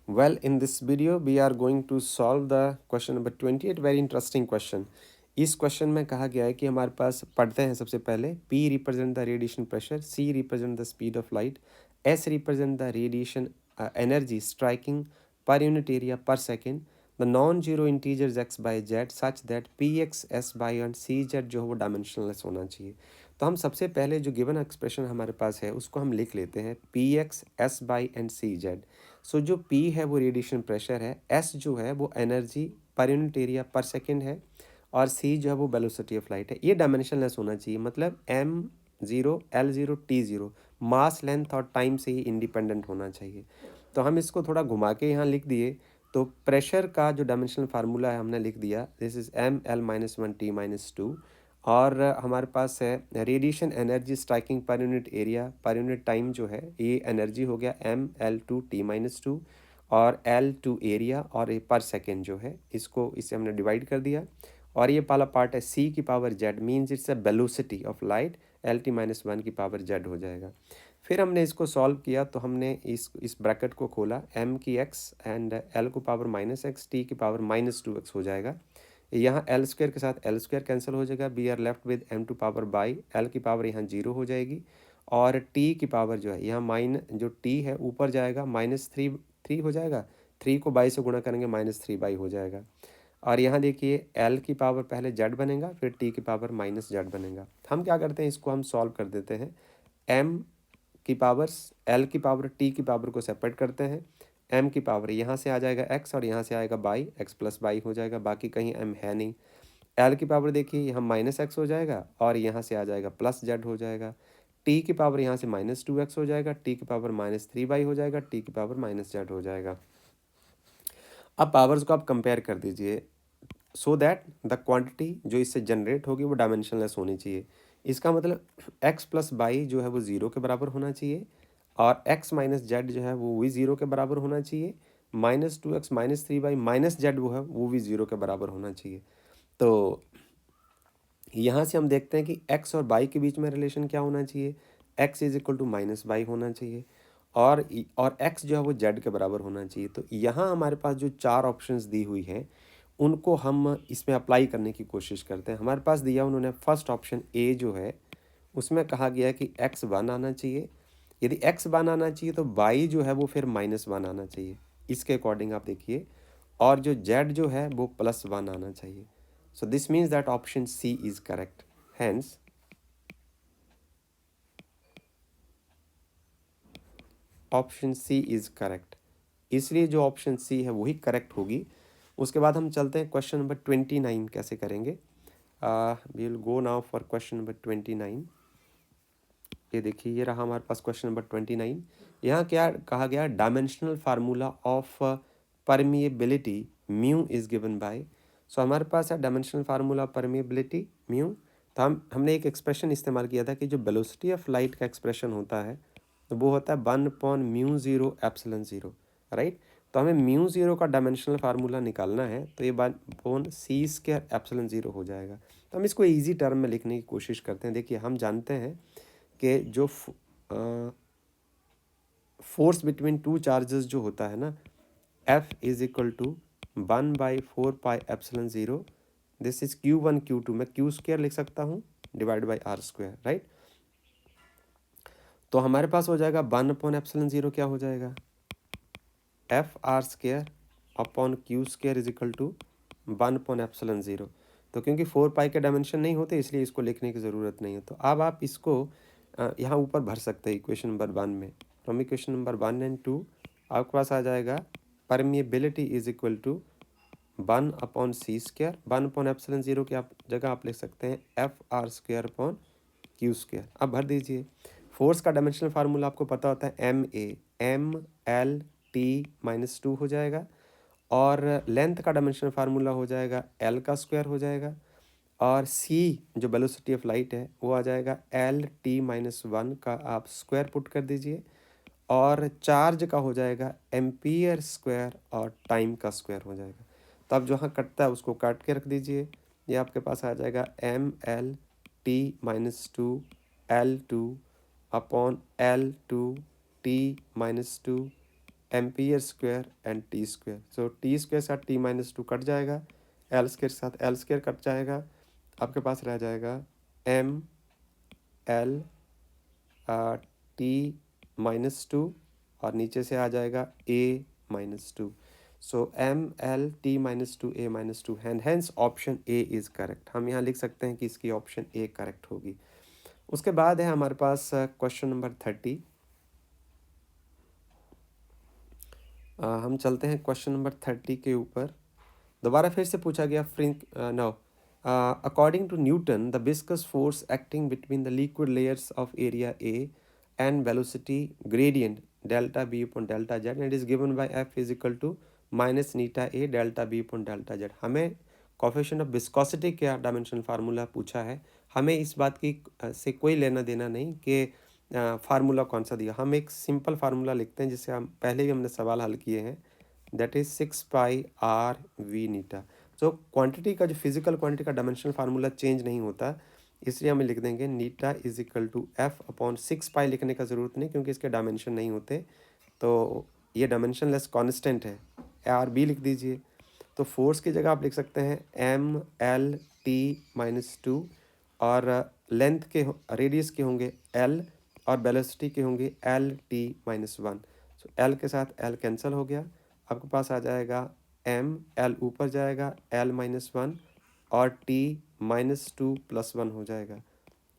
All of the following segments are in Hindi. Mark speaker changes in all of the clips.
Speaker 1: Well, in this video, we are going to solve the question number 28. Very interesting question. इस क्वेश्चन में कहा गया है कि हमारे पास पढ़ते हैं सबसे पहले P represent the radiation pressure, C represent the speed of light, S represent the radiation energy striking per unit area per second, the non zero integers x y z such that P x S y and C z जो है वो डायमेंशनलेस होना चाहिए। तो हम सबसे पहले जो गिवन एक्सप्रेशन हमारे पास है उसको हम लिख लेते हैं P x S y and C z. So जो P है वो रेडिएशन प्रेशर है, S जो है वो एनर्जी पर यूनिट एरिया पर सेकेंड है, और C जो है वो वेलोसिटी ऑफ लाइट है। ये डायमेंशनलेस होना चाहिए, मतलब M0 L0 T0 मास लेंथ और टाइम से ही इंडिपेंडेंट होना चाहिए। तो हम इसको थोड़ा घुमा के यहाँ लिख दिए, तो प्रेशर का जो डायमेंशनल फार्मूला है हमने लिख दिया, this is M L-1 T-2, और हमारे पास है radiation energy striking per unit area per unit time जो है ये एनर्जी हो गया ML2T-2, और L2 एरिया, और ये पर सेकेंड जो है इसको इससे हमने डिवाइड कर दिया। और ये वाला पार्ट है C की power Z, means it's a velocity of light, LT-1 की पावर Z हो जाएगा। फिर हमने इसको सॉल्व किया तो हमने इस ब्रैकेट को खोला, M की x एंड L को पावर -x, T की पावर -2x हो जाएगा। यहाँ एल स्क्वायर के साथ एल स्क्वायर कैंसिल हो जाएगा, we are left with m2 power by L की पावर यहाँ 0 हो जाएगी, और t की पावर जो है यहाँ जो t है ऊपर जाएगा -3 हो जाएगा, 3 को बाई से गुणा करेंगे -3 हो जाएगा। और यहाँ देखिए एल की पावर पहले जेड बनेगा, फिर टी की पावर -जेड बनेगा। हम क्या करते हैं, इसको हम सॉल्व कर देते हैं। एम की पावर एल की पावर टी की पावर को सेपरेट करते हैं। एम की पावर यहाँ से आ जाएगा एक्स, और यहाँ से आएगा बाई, एक्स प्लस बाई हो जाएगा, बाकी कहीं एम है नहीं। एल की पावर देखिए यहाँ -x हो जाएगा, और यहाँ से आ जाएगा +z हो जाएगा। टी की पावर यहाँ से -2x हो जाएगा, टी की पावर -3 हो जाएगा, टी की पावर -z हो जाएगा। अब पावर्स को आप कंपेयर कर दीजिए, सो दैट द क्वांटिटी जो इससे जनरेट होगी वो डायमेंशनलेस होनी चाहिए। इसका मतलब x प्लस बाई जो है वो 0 के बराबर होना चाहिए, और x माइनस जेड जो है वो भी 0 के बराबर होना चाहिए, -2x -3 माइनस जेड वो है वो भी 0 के बराबर होना चाहिए। तो यहाँ से हम देखते हैं कि x और बाई के बीच में रिलेशन क्या होना चाहिए, x is equal to -by होना चाहिए, और x जो है वो z के बराबर होना चाहिए। तो यहाँ हमारे पास जो चार ऑप्शंस दी हुई हैं उनको हम इसमें अप्लाई करने की कोशिश करते हैं। हमारे पास दिया उन्होंने फर्स्ट ऑप्शन ए जो है, उसमें कहा गया है कि x1 आना चाहिए। यदि x1 आना चाहिए तो y जो है वो फिर -1 आना चाहिए, इसके अकॉर्डिंग आप देखिए, और जो z जो है वो +1 आना चाहिए। So this means that option C is correct. Hence, option C is correct. इसलिए जो ऑप्शन C है वही करेक्ट होगी। उसके बाद हम चलते हैं क्वेश्चन नंबर 29 कैसे करेंगे। We will go now for question number 29। ये देखिए, ये रहा हमारे पास क्वेश्चन नंबर 29। यहाँ क्या कहा गया, dimensional formula of permeability mu is given by. So हमारे पास है डायमेंशनल फार्मूला परमिएबिलिटी म्यू। तो हमने एक एक्सप्रेशन इस्तेमाल किया था कि जो वेलोसिटी ऑफ लाइट का एक्सप्रेशन होता है तो वो होता है 1/μ0 ε0, राइट। तो हमें μ0 का डायमेंशनल फार्मूला निकालना है, तो ये 1/c² ε0 हो जाएगा। तो हम इसको इजी टर्म में लिखने की कोशिश करते हैं। देखिए, हम जानते हैं कि जो फोर्स बिटवीन टू चार्जेस जो होता है ना, F is equal to 1/4πε0, this is Q1 Q2, मैं Q² लिख सकता हूँ डिवाइड बाई R², राइट। तो हमारे पास हो जाएगा 1/ε0 क्या हो जाएगा, FR² upon Q² is equal to 1/ε0। तो क्योंकि 4π के डायमेंशन नहीं होते इसलिए इसको लिखने की ज़रूरत नहीं है। तो अब आप इसको यहाँ ऊपर भर सकते हैं इक्वेशन नंबर 1 में। फ्रॉम इक्वेशन नंबर 1 एंड 2 आपके पास आ जाएगा permeability is equal to 1/c², 1/ε0 की आप जगह आप लिख सकते हैं FR² अपॉन Q²। अब भर दीजिए। फोर्स का डायमेंशनल फार्मूला आपको पता होता है ML-T-2 हो जाएगा, और लेंथ का डायमेंशनल फार्मूला हो जाएगा L² हो जाएगा, और C जो वेलोसिटी ऑफ लाइट है वो आ जाएगा LT-1 का आप स्क्वायर पुट कर दीजिए, और चार्ज का हो जाएगा एम्पियर² और टाइम का स्क्वायर हो जाएगा। तो अब जहाँ कटता है उसको काट के रख दीजिए। ये आपके पास आ जाएगा ML-T-2 L2 upon L2 T-2 ampere square and T square. So T square साथ टी माइनस टू कट जाएगा, एल स्क्वायर साथ एल स्क्वायर कट जाएगा, आपके पास रह जाएगा M L T minus two और नीचे से आ जाएगा A minus two. So M L T minus two A minus two and hence option A is correct. हम यहाँ लिख सकते हैं कि इसकी ऑप्शन ए करेक्ट होगी। उसके बाद है हमारे पास क्वेश्चन नंबर 30। हम चलते हैं क्वेश्चन नंबर 30 के ऊपर। दोबारा फिर से पूछा गया now according to Newton the viscous force acting between the liquid layers of area A and velocity gradient delta B upon delta Z and is given by F is equal to minus eta A delta B upon delta Z. हमें कोफिशिएंट ऑफ विस्कोसिटी क्या डायमेंशनल फार्मूला पूछा है। हमें इस बात की से कोई लेना देना नहीं कि फार्मूला कौन सा दिया। हम एक सिंपल फार्मूला लिखते हैं जिससे हम पहले भी हमने सवाल हल किए हैं, that is 6 pi R v eta. So quantity का जो फिजिकल क्वांटिटी का डायमेंशनल फार्मूला चेंज नहीं होता, इसलिए हमें लिख देंगे eta is equal to F upon 6 pi. लिखने का ज़रूरत नहीं क्योंकि इसके डायमेंशन नहीं होते, तो ये डायमेंशनलेस कांस्टेंट है। आर बी लिख दीजिए। तो फोर्स की जगह आप लिख सकते हैं M L T minus two और लेंथ के रेडियस के होंगे एल और वेलोसिटी के होंगे L T minus one. So L के साथ एल कैंसिल हो गया, आपके पास आ जाएगा एम एल ऊपर जाएगा एल माइनस वन और T minus two plus one हो जाएगा।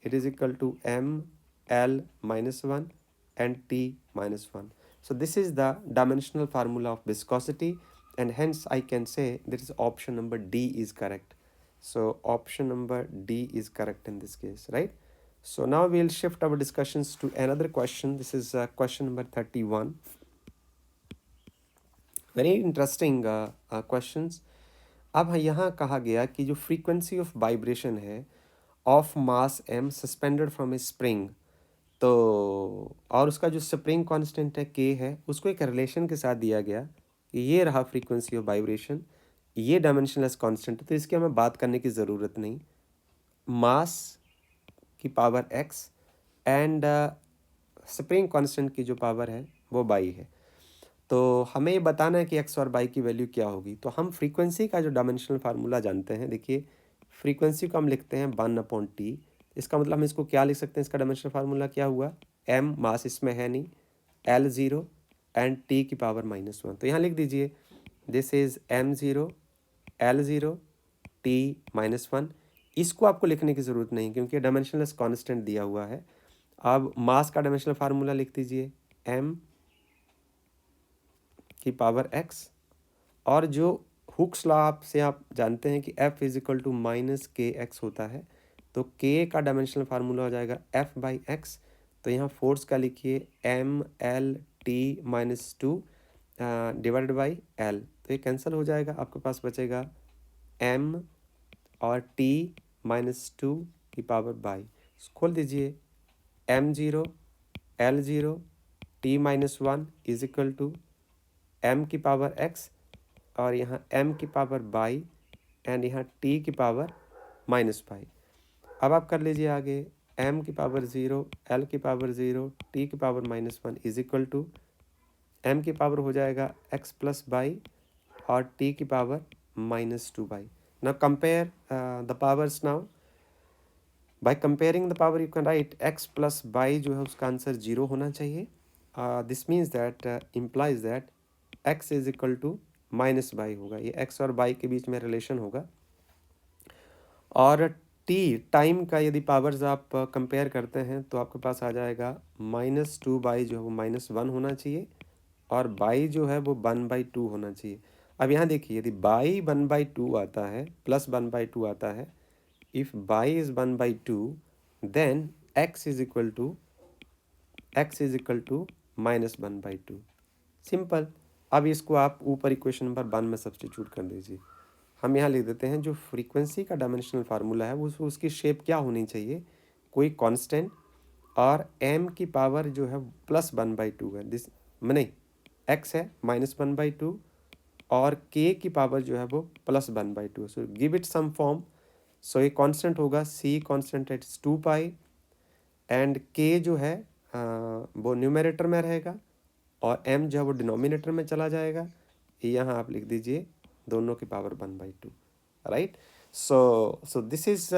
Speaker 1: It is equal to M L minus one and T minus 1. So this is the dimensional formula of viscosity and hence I can say that is option number D is correct. So option number D is correct in this case, right? So now we'll shift our discussions to another question. This is question number 31. Very interesting questions. अब यहाँ कहा गया कि जो frequency of vibration है of mass m suspended from a spring, तो और उसका जो स्प्रिंग कांस्टेंट है के है, उसको एक रिलेशन के साथ दिया गया कि ये रहा फ्रीक्वेंसी ऑफ वाइब्रेशन, ये डायमेंशनलेस कांस्टेंट है, तो इसकी हमें बात करने की ज़रूरत नहीं। मास की power x and spring constant की जो पावर है वो बाई है। तो हमें ये बताना है कि एक्स और बाई की वैल्यू क्या होगी। तो हम फ्रीक्वेंसी का जो डायमेंशनल फार्मूला जानते हैं, देखिए फ्रीक्वेंसी को हम लिखते हैं 1/t। इसका मतलब हम इसको क्या लिख सकते हैं, इसका डायमेंशनल फार्मूला क्या हुआ, एम मास इसमें है नहीं, एल ज़ीरो एंड टी की पावर माइनस वन। तो यहाँ लिख दीजिए this is M zero L zero T minus one. इसको आपको लिखने की ज़रूरत नहीं क्योंकि डायमेंशनलेस कांस्टेंट दिया हुआ है। अब मास का डायमेंशनल फार्मूला लिख दीजिए एम की पावर एक्स, और जो हुक्स लॉ आप से आप जानते हैं कि F is equal to minus K X होता है, तो K का डायमेंशनल फार्मूला हो जाएगा F बाई एक्स। तो यहाँ फोर्स का लिखिए M L T minus two divided by L, तो ये कैंसिल हो जाएगा, आपके पास बचेगा m और t माइनस टू की पावर बाई। खोल दीजिए m zero L zero T minus one is equal to m की पावर x और यहाँ m की पावर बाई एंड यहाँ t की पावर माइनस बाई। अब आप कर लीजिए आगे m की पावर ज़ीरो l की पावर ज़ीरो t की power minus one is equal to m की पावर हो जाएगा x प्लस बाई और t की power minus two Y. Now compare the powers. Now by comparing the power you can write x plus Y जो है उसका आंसर जीरो होना चाहिए। This means that implies that x is equal to minus Y होगा, ये x और बाई के बीच में रिलेशन होगा। और t टाइम का यदि पावर्स आप कंपेयर करते हैं तो आपके पास आ जाएगा माइनस टू बाई जो है वो माइनस वन होना चाहिए और बाई जो है वो 1/2 होना चाहिए। अब यहाँ देखिए यदि बाई 1/2 आता है प्लस 1/2 आता है, if Y is 1/2 then x is equal to minus 1/2। Simple. अब इसको आप ऊपर इक्वेशन नंबर 1 में सब्स्टिट्यूट कर दीजिए। हम यहाँ लिख देते हैं जो फ्रीक्वेंसी का डायमेंशनल फार्मूला है वो उसकी शेप क्या होनी चाहिए, कोई कांस्टेंट और m की पावर जो है प्लस 1/2 है, दिस नहीं x है माइनस 1/2 और k की पावर जो है वो plus 1/2। So give it some form. So ये कांस्टेंट होगा c constant it's 2 pi and k जो है वो न्यूमरेटर में रहेगा और m जो है वो डिनोमिनेटर में चला जाएगा, यहाँ आप लिख दीजिए दोनों की power 1/2, right. So this is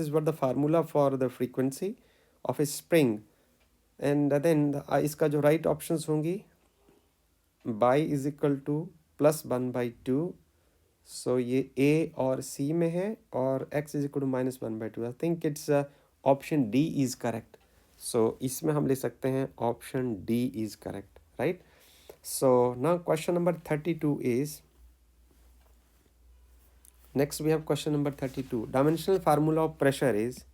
Speaker 1: what the formula for the frequency of a spring. And then इसका जो राइट ऑप्शंस होंगी, y is equal to +1/2, so ये ए और सी में है, और x is equal to -1/2। I think it's option D is correct. सो इसमें हम ले सकते हैं option D is correct, right. So now question number 32 is, next we have question number 32। Dimensional formula of pressure is,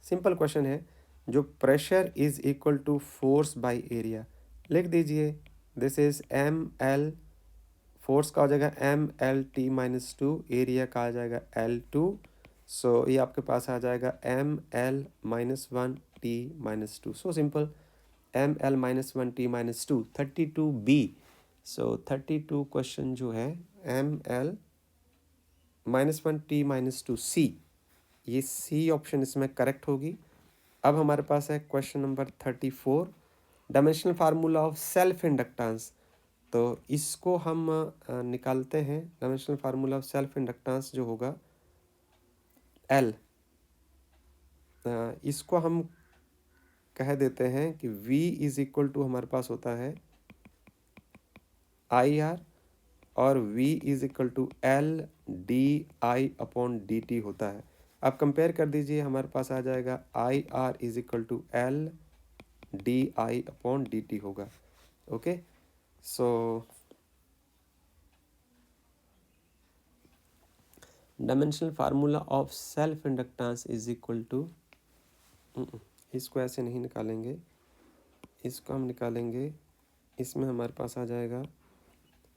Speaker 1: simple question है, जो pressure is equal to force by area, लिख दीजिए दिस इज ml, फोर्स का हो जाएगा mL/T-2, एरिया का आ जाएगा L2। सो ये आपके पास आ जाएगा mL-1T-2। So simple, mL-1T-2 32B। सो 32 क्वेश्चन जो है mL-1T-2 C, ये सी ऑप्शन इसमें करेक्ट होगी। अब हमारे पास है question number 34, dimensional formula of self inductance. तो इसको हम निकालते हैं। Dimensional formula of self inductance जो होगा L, इसको हम कह देते हैं कि V इज इक्वल टू हमारे पास होता है IR, और V is equal to LdI/dt होता है। अब कंपेयर कर दीजिए, हमारे पास आ जाएगा IR is equal to LdI/dt होगा। Okay, so dimensional formula of self inductance is equal to, इसको ऐसे नहीं निकालेंगे, इसको हम निकालेंगे, इसमें हमारे पास आ जाएगा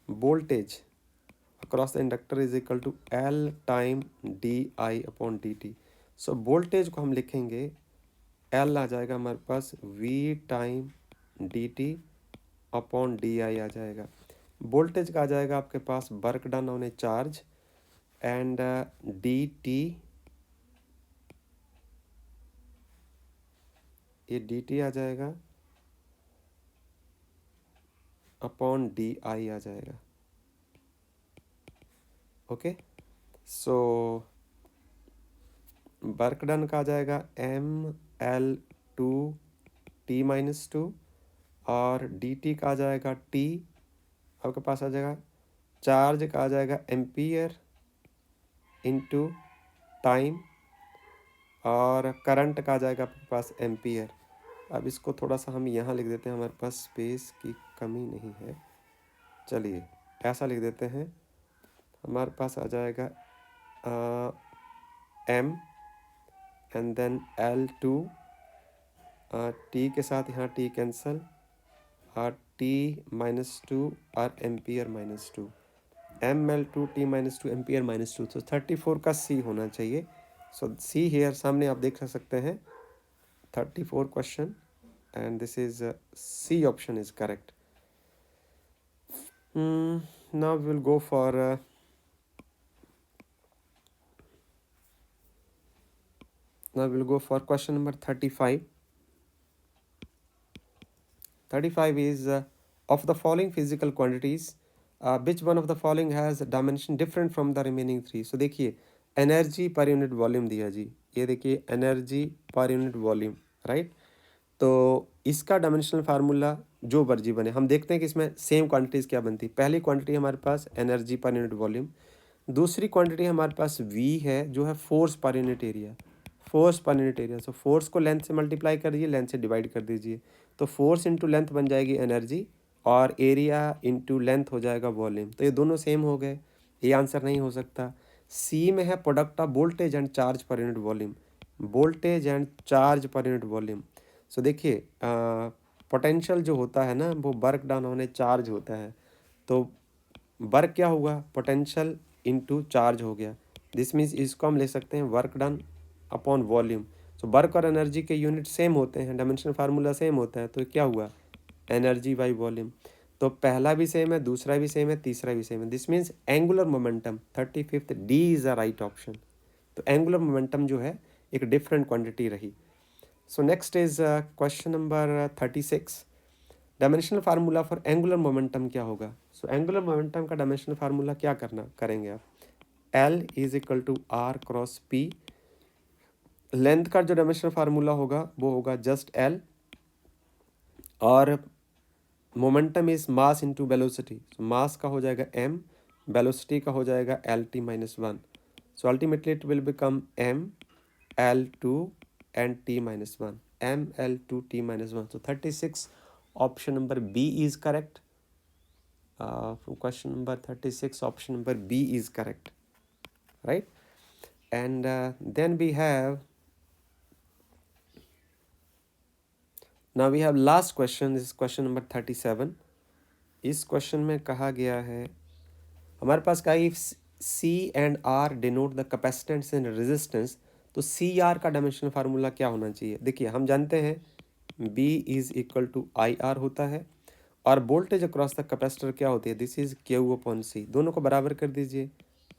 Speaker 1: voltage across the inductor is equal to L time dI/dt। So voltage को हम लिखेंगे, L आ जाएगा हमारे पास V टाइम dt/di आ जाएगा। वोल्टेज का आ जाएगा आपके पास work done on a charge, and dt, ये dt आ जाएगा अपॉन di आ जाएगा। ओके, सो वर्क डन का आ जाएगा mL/2T-2, और dt का आ जाएगा t, आपके पास आ जाएगा चार्ज का आ जाएगा एम्पियर इनटू टाइम, और करंट का आ जाएगा आपके पास एम्पियर। अब इसको थोड़ा सा हम यहाँ लिख देते हैं, हमारे पास स्पेस की कमी नहीं है, चलिए ऐसा लिख देते हैं। हमारे पास आ जाएगा m and then L2, t के साथ यहाँ t कैंसल, और T-2 और एम्पियर -2, mL/2T-2 एम्पियर -2। तो 34 का C होना चाहिए। सो C हेयर सामने आप देख सकते हैं 34 question, and this is C option is correct. Now we will go for question number 35. 35 is of the following physical quantities, which one of the following has a dimension different from the remaining three? So देखिए, एनर्जी पर यूनिट वॉल्यूम दिया जी, ये देखिए एनर्जी पर यूनिट वॉल्यूम, राइट। तो इसका डायमेंशनल फार्मूला जो वर्जी बने, हम देखते हैं कि इसमें सेम क्वांटिटीज़ क्या बनती। पहली क्वांटिटी हमारे पास एनर्जी पर यूनिट वॉल्यूम, दूसरी क्वांटिटी हमारे पास V है जो है फोर्स पर यूनिट एरिया, फोर्स पर यूनिट एरिया। सो फोर्स को लेंथ से मल्टीप्लाई कर दीजिए, लेंथ से डिवाइड कर दीजिए, तो फोर्स इंटू लेंथ बन जाएगी एनर्जी, और एरिया इंटू लेंथ हो जाएगा वॉल्यूम। तो ये दोनों सेम हो गए, ये आंसर नहीं हो सकता। सी में है product of voltage and charge per unit volume, voltage and charge per unit volume. So देखिए पोटेंशियल जो होता है ना, वो वर्क डन होने चार्ज होता है, तो वर्क क्या हुआ, पोटेंशियल इंटू चार्ज हो गया। दिस मीन्स इसको हम ले सकते हैं work done upon volume. So work और एनर्जी के यूनिट सेम होते हैं, डायमेंशनल फार्मूला सेम होता है, तो क्या हुआ एनर्जी बाई वॉल्यूम। तो पहला भी सेम है, दूसरा भी सेम है, तीसरा भी सेम है। This means angular momentum 35th D is a right option. तो एंगुलर मोमेंटम जो है एक डिफरेंट क्वांटिटी रही। So next is question number 36। Dimensional formula for angular momentum क्या होगा? सो एंगुलर मोमेंटम का डायमेंशनल फार्मूला क्या करेंगे आप? L is equal to R cross P. Length का जो डायमेंशनल फार्मूला होगा वो होगा जस्ट L, और momentum is mass into velocity, so मास का हो जाएगा m, वेलोसिटी का हो जाएगा lt minus 1। So ultimately it will become m l2 and t minus 1, ml2 t minus 1। so 36 option number B is correct. From question number 36 option number B is correct, right? And then we have, now we have last question, this is question number 37। इस क्वेश्चन में कहा गया है, हमारे पास क्या है, C and R denote the capacitance and resistance, तो CR का डायमेंशनल फार्मूला क्या होना चाहिए? देखिए हम जानते हैं B is equal to IR होता है, और वोल्टेज अक्रॉस द कैपेसिटर क्या होती है? This is Q upon C। दोनों को बराबर कर दीजिए,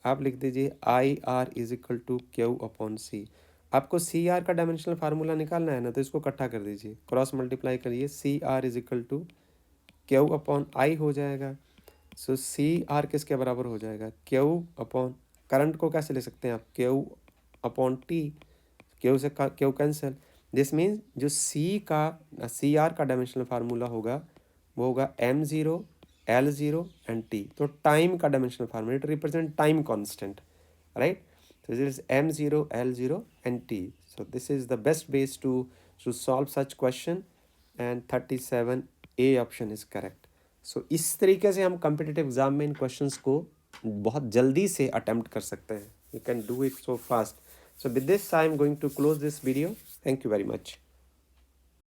Speaker 1: आप लिख दीजिए IR is equal to Q upon C। आपको CR का डायमेंशनल फार्मूला निकालना है ना, तो इसको इकट्ठा कर दीजिए, क्रॉस मल्टीप्लाई करिए, CR is equal to Q upon I हो जाएगा। सो CR किसके बराबर हो जाएगा? Q अपॉन, करंट को कैसे ले सकते हैं आप? Q अपॉन T, Q से Q कैंसिल। दिस मीन्स जो CR का डायमेंशनल फार्मूला होगा वो होगा m0 l0 एंड t। तो टाइम का dimensional formula, it represent time constant, right? so this is m0 l0 and t। so this is the best ways to solve such question, and 37A option is correct। so इस तरीके से हम कॉम्पिटिटिव एग्जाम में इन क्वेश्चंस को बहुत जल्दी से अटेम्प्ट कर सकते हैं। You can do it so fast. so with this I am going to close this video। thank you very much।